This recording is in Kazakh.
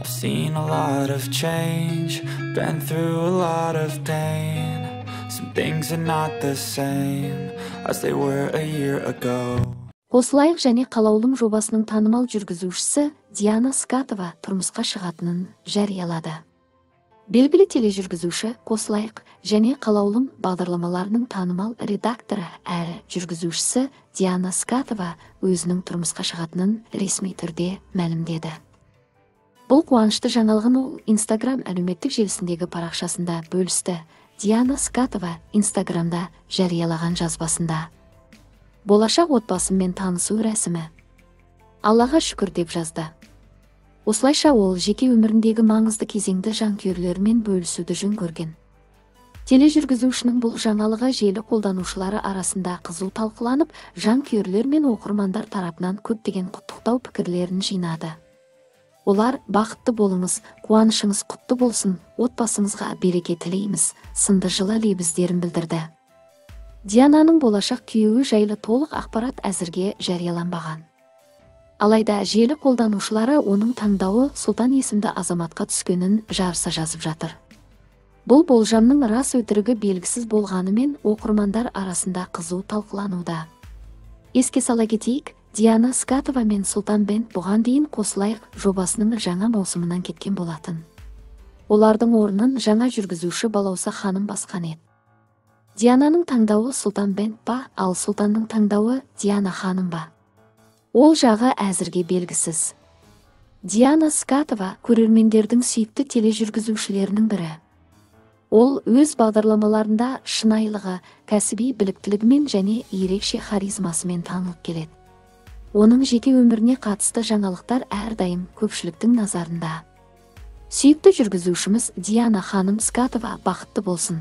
I've seen a lot of change, been through a lot of pain. Some things are not the same as they were a year ago. Қосылайық және қалаулым жобасының танымал жүргізушісі Диана Скатова тұрмысқа шығатынын жариялады. Белгілі тележүргізуші Қосылайық және қалаулым бағдарламаларының танымал редакторы әрі жүргізушісі Диана Скатова өзінің тұрмысқа шығатынын ресми түрде мәлімдеді. Бұл қуанышты жаңалығын ол Instagram әлеуметтік желісіндегі парақшасында бөлісті. Диана Скатова Instagramда жариялаған жазбасында: болашақ отбасыммен танысу рәсімі. Аллаға шүкір деп жазды. Осылайша ол жеке өміріндегі маңызды кезеңді жанкүйерлерімен бөлісуді жөн көрген. Тележүргізушінің бұл жаңалығы желі қолданушылары арасында қызу талқыланып, жанкүйерлер мен оқырмандар тарапынан көптеген құттықтау пікірлерін жинады. Олар «бақытты болыңыз, қуанышыңыз құтты болсын, отбасыңызға береке тілейміз» сынды жылы лебіздерін білдірді. Диананың болашақ күйеуі жайлы толық ақпарат әзірге жарияланбаған. Алайда желі қолданушылары оның таңдауы Сұлтан есімді азаматқа түскенін жарыса жазып жатыр. Бұл болжамның рас өтірігі белгісіз болғанымен оқырмандар арасында қызу талқылануда. Еске сала кетейік, Диана Скатова мен Сұлтан Бенд бұған дейін Қосылайық жобасының жаңа маусымынан кеткен болатын. Олардың орнын жаңа жүргізуші Балауса ханым басқан еді. Диананың таңдауы Сұлтан Бенд ба, ал Сұлтанның таңдауы Диана ханым ба? Ол жағы әзірге белгісіз. Диана Скатова көрермендердің сүйікті тележүргізушілерінің бірі. Ол өз бағдарламаларында шынайылығы, кәсіби біліктілігімен және ерекше харизмасымен танылып келеді. Оның жеке өміріне қатысты жаңалықтар әрдайым көпшіліктің назарында. Сүйікті жүргізушіміз Диана ханым Скатова бақытты болсын.